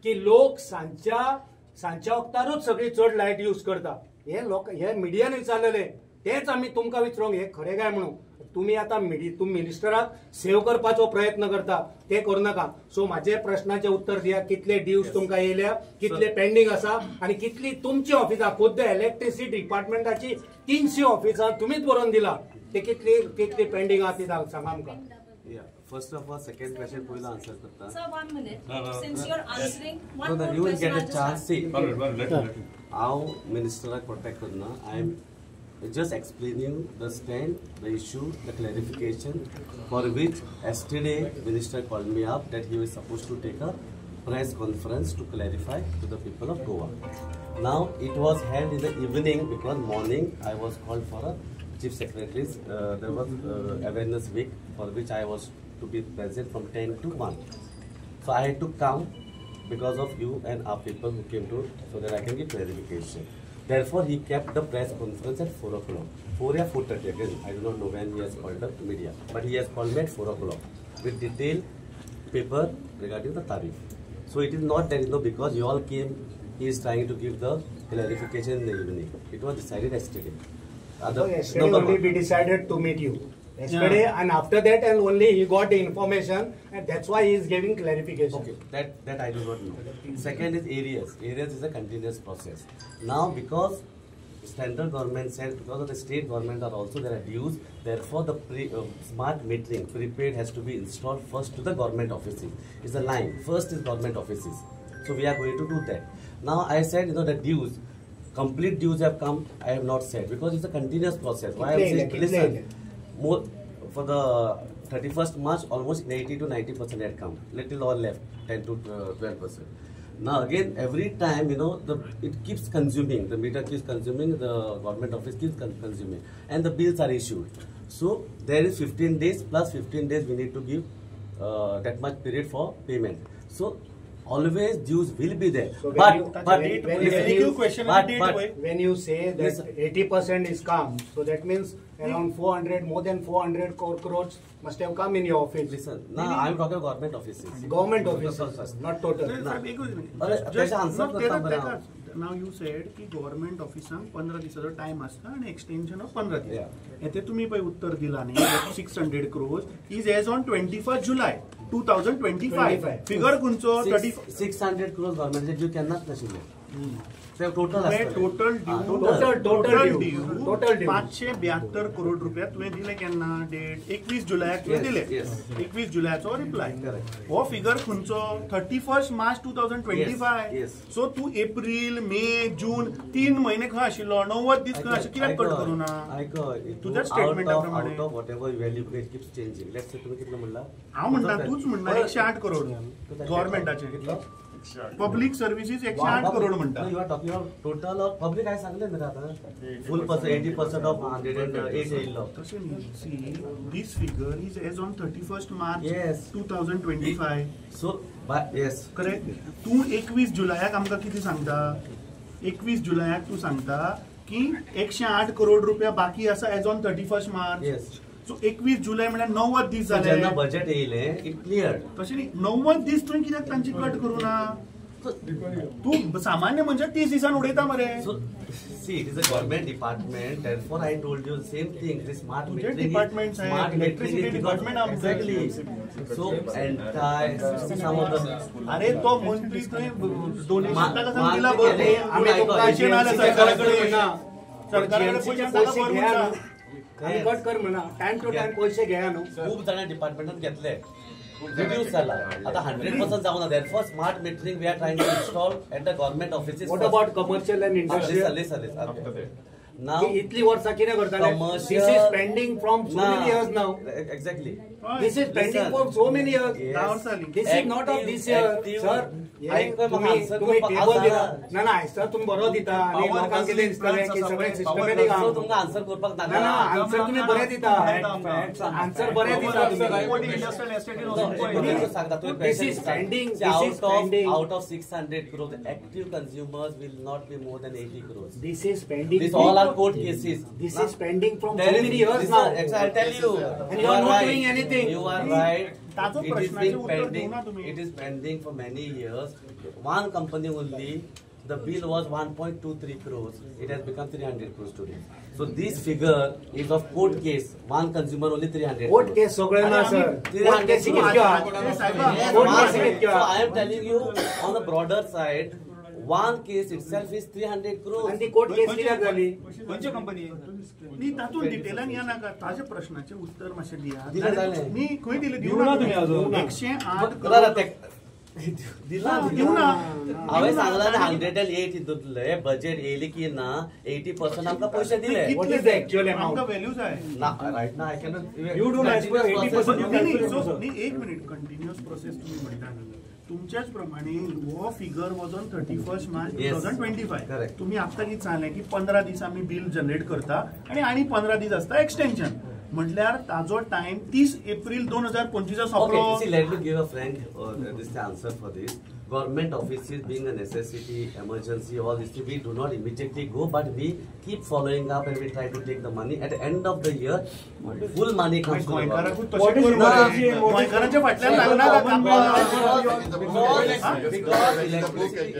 की लोक सांजच्या वक्तारूच सगळी चड लायट यूज करता. हे मिडियान विचारलेलें तेच आमी तुमकां विचारूंक हे खरें काय म्हणून. तुम्ही आता तुम्ही मिनिस्टराक सेव करपाचो प्रयत्न करता ते करू नका. सो माझे प्रश्नाचे उत्तर दिया. कितले ड्यूज तुमकां येयल्या, कितले पेंडिंग आसा आणि कितली तुमची ऑफिसां खुद्द इलेक्ट्रिसिटी डिपार्टमेंटाची 300 ऑफिसां तुम्हीच बरोवन दिला. ते कितली पेंडिंग आहा ती सांगा आमकां. First of all, second question पयलो आन्सर करता. Sir, 1 minute. Since you're answering one So more that you will question, get I'll a just chance. ask. See, how minister protect करना. I am just explaining the stand, the issue, the clarification for which yesterday minister called me up that he was supposed to take a press conference to clarify to the people of Goa. Now it was held in the evening because morning I was called for a chief secretary's. There was awareness week for which I was to be present from 10 to 1. So I had to come because of you and our people who came to so that I can give clarification. Therefore, he kept the press conference at 4 o'clock. 4 or 4:30 again. I do not know when he has called the media, but he has called me at 4 o'clock with detailed paper regarding the tariff. So it is not that because you all came, he is trying to give the clarification in the evening. It was decided yesterday. Yesterday only we decided to meet you. Yesterday and after that and only he got the information and that's why he is giving clarification. Okay, that I do not know. Second is areas. Areas is a continuous process. Now because central government said because of the state government are also there are dues, therefore the smart metering prepaid has to be installed first to the government offices. It's a line. First is government offices. So we are going to do that. Now I said the dues, complete dues have come. I have not said because it's a continuous process. Why I am saying listen. More for the 31st March, almost 80 to 90% had come. Little or left, 10 to 12%. Now again, every time it keeps consuming. The meter keeps consuming. The government office keeps consuming, and the bills are issued. So there is 15 days plus 15 days we need to give that much period for payment. So always dues will be there. So when you say that 80% is come, so that means around 400, more than 400 crores must have come in your office. Listen, now I am talking government offices. Government offices, not total. Now you said की government ऑफिसांक 15 दिसाचो time आसता आणि extension of 15 दीस. येते तुम्ही पळय उत्तर दिला न्ही 600 crores is as on 21st July 2025. Figure खंयचो 600 crores गव्हर्नमेंटचे ड्यू केन्नाच नाशिल्ले. टोटल ड्यू 572 करोड रुपया तुवें दिले केन्ना डेट 21 जुलयाक तुवें दिले. 21 जुलयाचो रिप्लाय. हो फिगर खंयचो 31st March 2025. सो तू एप्रिल मे जून 3 महिने खंय आशिल्लो 90 दीस खंय आशिल्लो कित्याक कट करूं ना तुझ्या स्टेटमेंटा प्रमाणे. हांव म्हणटा तूच म्हणटा 108 करोड गव्हर्नमेंटाचे पब्लिक सर्व्हिसेस 108 करोड म्हणटा. You are talking about total of public काय सांगले मरे आता फुल 80% ऑफ 108 येयलो. तशें न्ही. See this figure is as on 31st March 2025. So yes correct. तू 21 जुलयाक आमकां कितें सांगता. 21 जुलयाक तू सांगता की 108 करोड रुपया बाकी आसा as on 31st March. Yes. So 21 जुलय म्हळ्यार 90 दीस जाले. जेन्ना बजेट येयले इट क्लियर. तशें न्ही 90 दीस तुवें कित्याक तांची कट करूं ना. तू सामान्य म्हणजे 30 दिसान उडयता मरे. See, it is a government department. Therefore, I told you the same thing. This smart metering. Department, smart electricity department. Exactly. So, entire some of the. अरे तो मंत्री डोनेशन ताका सांग दिला बरं. आम्ही तुमका पैसे नाले सरकाराकडे म्हणा. सरकाराकडे पैसे पैसे घ्या कट कर म्हणा. टाइम टू टाइम पैसे घ्या न्हू. खूप जाणां डिपार्टमेंटात घेतले. रिड्यूस झाला आता 100% जाऊ ना therefore smart metering we are trying to install at the government offices. What about commercial and industrial? Now इतली वर्षा किती करता? This is pending from so many years now. Exactly. This is pending for so many years. Yes. This is not of this year, sir. तुम्ही table दिला ना ना sir तुम्ही बरोबर दिता आणि लोकांक कितें दिसता की सगळे सिस्टमॅटिक आहा तुमका आन्सर करपाक ना ना आन्सर तुम्ही बरे दिता आन्सर बरे दिता तुम्ही सांगता This is pending. out of 600 crores active consumers will not be more than 80 crores. This is pending. These all are court cases. This is pending from so There is many years this now. I'll tell you. And you are not doing anything. You are right. ताजो It is प्रश्नाचे been उत्तर देऊ pending. ना तुम्ही. It is pending for many years. One company only. The bill was 1.23 crores. It has become 300 crores today. So this figure is of court case. One consumer only 300. Court case सगळे ना sir court case किती So I am telling you on the broader side, one case itself is 300 crores. आणि ती court case कित्याक जाली? खंयची company? नी तातूंत डिटेलान या नाका ताजे प्रश्नाचे उत्तर मातशें दिलें दिया जालें. नी खंय दिले दिवं ना तुम्ही अजून. 108 दिला दिवं ना हांवें सांगला 108 हितूंतले बजेट येयली की ना 80% आमकां पयशे दिले. What is the actual amount? आमकां व्हॅल्यू जाय रायट ना I cannot You do as per 80% you calculate. नी एक मिनिट कंटिन्युअस प्रोसेस तुम्ही म्हणटा तुमच्याच प्रमाणे हो figure was on 31 March Yes. 2025. Correct. तुम्ही आता कितें सांगलें की 15 दीस आमी बिल जनरेट करता आणि 15 दीस आसता एक्सटेन्शन म्हटल्यार ताजो टाइम 30 एप्रिल 2025 सोंपलो. Okay, see, let me give a frank this answer for this. Government offices being a necessity, emergency, all this, we do not immediately go, but we keep following up and we try to take the money. At the end of the year, full money comes to the government. What is emergency and what is- गोंयकाराच्या फाटल्यान लागना का काम Because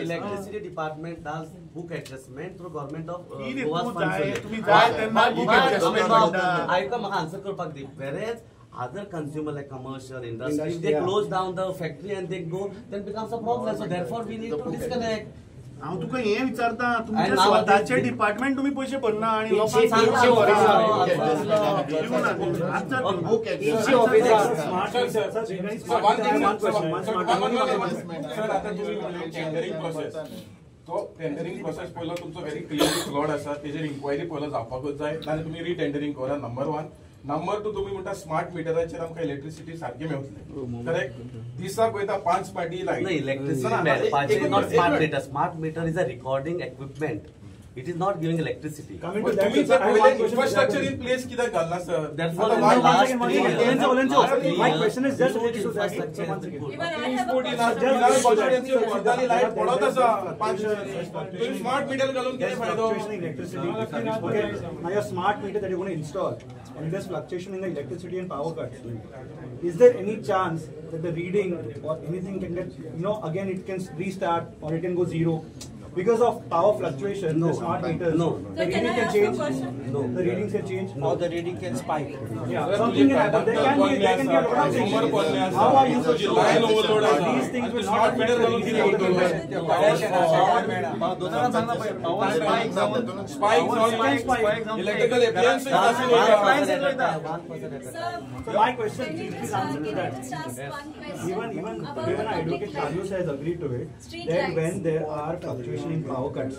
electricity department does book adjustment through government of Goa's funds. तुम्ही जाय तेन्ना book adjustment म्हणटा. I come answer करपाक दी. Whereas other consumer like commercial industry, if they yeah. close down the factory and they go, then becomes a problem. So therefore we need to disconnect. हांव तुका हें विचारता तुमचे And now स्वताचे department तुम्ही पयशे भरना आणि तीनशे- लोकांक तीनशे Sir, आता तुम्ही म्हणले टेंडरिंग प्रोसेस. तो टेंडरिंग प्रोसेस पहिलो तुमचो व्हेरी क्लिअरली फ्लॉड आसा तेजेर इन्क्वायरी पहिलो जावपाकूच जाय नाल्यार तुम्ही रिटेंडरिंग करा. नंबर 1. नंबर 2 तुम्ही म्हणटा स्मार्ट मिटराचेर आमकां इलेक्ट्रिसिटी सारखी मेळटली. करेक्ट? दिसाक वयता 5 पाटी light. No, electricity is not smart meter. Smart meter is a recording equipment. It is not giving electricity. तुम्ही ते पहिले इन्फ्रास्ट्रक्चर इन प्लेस कित्याक घालना सर? Therefore, आता in why the last 3 years- My question is just related to that. infrastructure is good. Even I have a Sport question. बिलार constituency वरताली light पडत आसा 5 तुम्ही स्मार्ट मीटर घालून किती फायदो? Fluctuation in electricity. Okay, now your smart meter that you're going to install, and there's fluctuation in the electricity and power cuts. Is there any chance that the reading or anything can get, again it can restart or it can go zero? Because of power fluctuation, No. the smart meters, No. the So can reading I can ask you a change. question? No. The readings can change. Or the reading can spike. Yeah, something can happen. There can be a lot of things. How are you so sure line overload that आसा. these things will smart not meter affect the घालून reading of the किती meter? Spike electrical appliance So my question, Can you please just answer to can I that. just ask one question Even about the public Advocate Carlos light? has agreed to it Street that lights. when there are fluctuation in power cuts,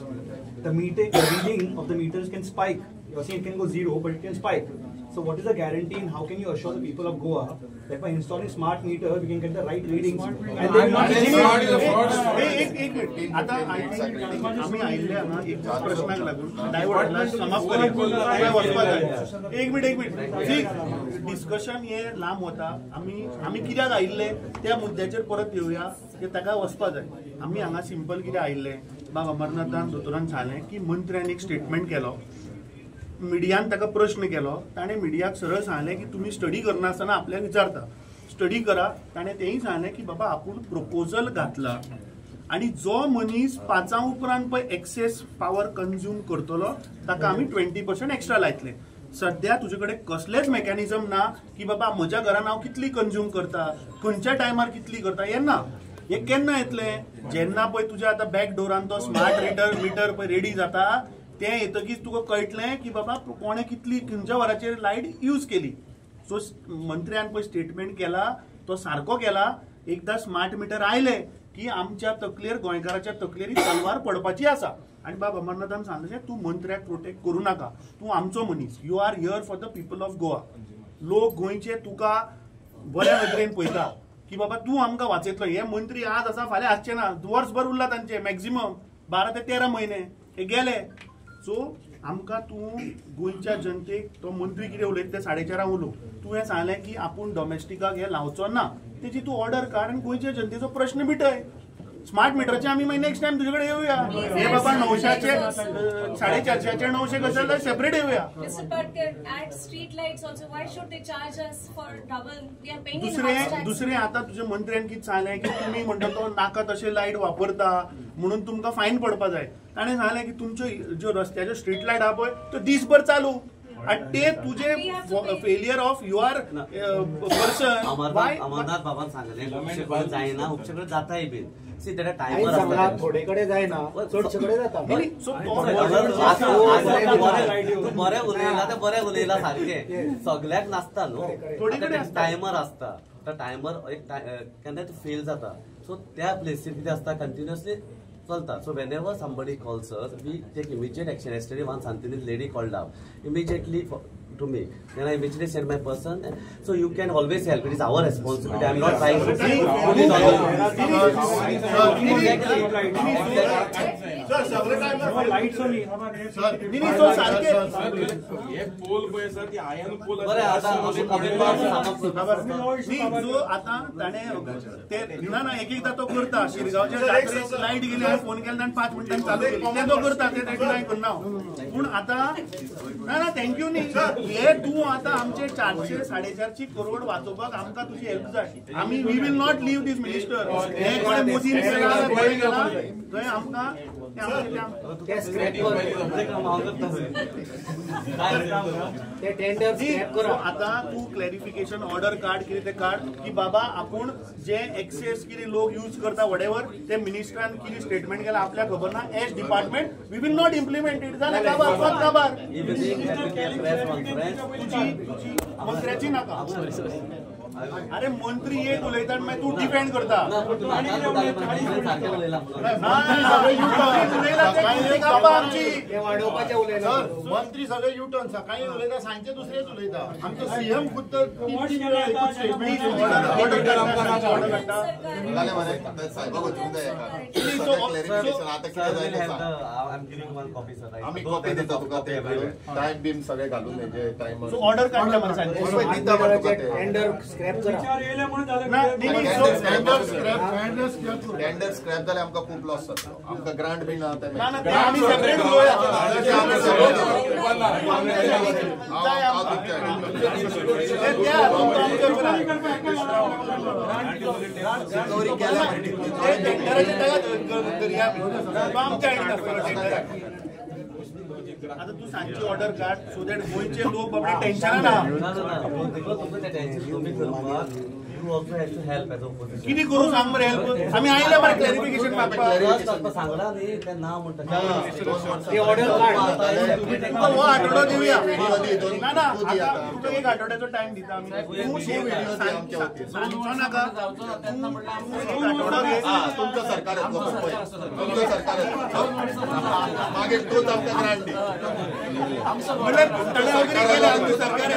the reading of the meters can spike. You're saying it can go zero, but it can spike. So what is the guarantee and how can you assure the people of Goa that by installing smart meter we can get the right readings and they will not be Smart is a fraud. एक minute आता आम्ही आयिल्ले हांगा एक प्रश्नाक लागून divert समाप्त करूया. एक मिनिट डिस्कशन हे लांब वता. आम्ही कित्याक आयिल्ले त्या मुद्द्याचेर परत येवया की ताका वचपा जाय. आम्ही हांगा सिंपल कितें आयिल्ले बाब अमरनाथान दोतोरान सांगलें की मंत्र्यान एक स्टेटमेंट केलो. मिडियान ताका प्रश्न केलो. ताणें मिडियाक सरळ सांगलें की तुमी स्टडी करनासतना आपल्याक विचारता स्टडी करा. ताणें तेंय सांगलें की बाबा आपूण प्रपोजल घातला आणि जो मनीस 5 उपरांत पळय एक्सेस पावर कन्ज्यूम करतलो ताका आमी 20% एक्स्ट्रा लायतले. सध्या तुजे कडेन कसलेच मेकॅनिझम ना की बाबा म्हज्या घरान हांव कितली कन्ज्यूम करता खंयच्या टायमार कितली करता हें ना. हें केन्ना येतलें जेन्ना पळय तुज्या आतां बॅक डोरान तो स्मार्ट मिटर पळय रेडी जाता तें येतकीच तुका कळटलें की बाबा कोणें कितली खंयच्या वराचेर लायट यूज केली. सो मंत्र्यान पळय स्टेटमेंट केला तो सारको केला. एकदा स्मार्ट मीटर आयले की आमच्या तकलेर गोंयकाराच्या तकलेरी तलवार पडपाची आसा. आणि बाब अमरनाथान सांगले तू मंत्र्याक प्रोटेक्ट करू नाका, तू आमचो मनीस, you are here for the people of Goa. लोक गोंयचे तुका बऱ्या नदरेन पळयता की बाबा तू आमकां वाचयतलो. हे मंत्री आज आसा फाल्यां आसचे ना, वर्सभर उरला तांचे मॅक्झिमम 12 ते 13 म्हयने हे गेले. सो आमकां तूं गोंयच्या जनतेक तो मंत्री कितें उलयता ते 4:30 उलोव. तू हे सांगलें की आपूण डॉमेस्टिकाक हे लावचो ना, तेजी तू ऑर्डर काड आनी गोंयच्या जनतेचो प्रश्न मिटय. स्मार्ट मीटरचे आम्ही नेक्स्ट टाइम तुझ्याकडे येऊया. हे बाबा 900चे 450चे 900 कशाला तर सेपरेट येऊया. दुसरे आता तुझ्या मंत्र्यान कितें सांगलें की तुम्ही म्हणटा तो नाका तशे लायट वापरता म्हणून तुमकां फायन पडपा जाय. ताणें सांगलें की तुमच्यो ज्यो रस्त्याच्यो स्ट्रीट लायट आहा पळय त्यो दिसभर चालू आणि ते तुझे failure of your person. Amarnath बाबान सांगलें जायना उपशेकडे जाताय बीन. सी तेडे टायमर थोडे कडे जायना चडशे कडे जाता. बरें उलयला ते बरें उलयला सारकें, सगळ्याक नासता न्हू. टायमर आसता, टायमर एक केन्ना तो फेल जाता. सो त्या प्लेसीर कितें आसता कंटिन्युअसली चलता. So whenever somebody calls us, we take immediate action. Yesterday one Santinit lady called up immediately to me. Then I immediately sent my person. So you can always help. It is our responsibility. I am not trying to say. Lights only एक पोल पळय sir ती iron पोल बरें आता आता ताणे ते ना एकदा तो करता. शिरगांवच्या जात्रेक लाईट गेली हांवें फोन केला आनी 5 मिनटांनी चालू केली. ते तो करता, ते काय करना. पूण आता ना थँक्यू न्ही. हे तू आता आमचे 400-450 करोड वाचोवपाक आमकां तुजी हेल्प जाय. आमी we will not leave this minister. हे कोणें मोदीन केला थंय आमकां आता तू क्लॅरिफिकेशन ऑर्डर काढ कितें ते काढ की बाबा आपूण जे एक्सेस कितें लोक यूज करता वडेवर ते मिनिस्टरान कितें स्टेटमेंट केला आपल्याक खबर ना. As department we will not implement it. जाल्यार काबार तुझी मंत्र्याची नाका. अरे मंत्री एक उलयता मागीर तू डिफेंड करता. मंत्री सगळे युटर्न सकाळी उलयता सांजचे दुसरेच उलयता. आमचो सीएम खुद्द आम्ही कॉपी दिता तुका ते टायम बीम सगळे घालून टायमर ऑर्डर काढला मला सांग. टेंडर स्क्रॅप करा. टेंडर स्क्रॅप जाल्यार आमकां खूब लॉस जातलो. आमकां ग्रांट बीन आमी सेपरेट उलोवया. आता तू सांगची ऑर्डर काढ सो दॅट गोंयचे लोक बाबा टेन्शन ना. किती करू सांग बरं हेल्प. आम्ही आयले बरं क्लॅरिफिकेशन मागपाक. सांगला न्ही ते ना म्हणटा हो आठवडो दिवया. ना ना आता तुका 1 आठवड्याचो टाइम दिता आमी. सांगचो नाका. तुमचं सरकार तुमचं सरकार मागीर तूच आमकां ग्रांट दी. म्हणल्यार ताणे वगैरे केलें आमचें सरकार.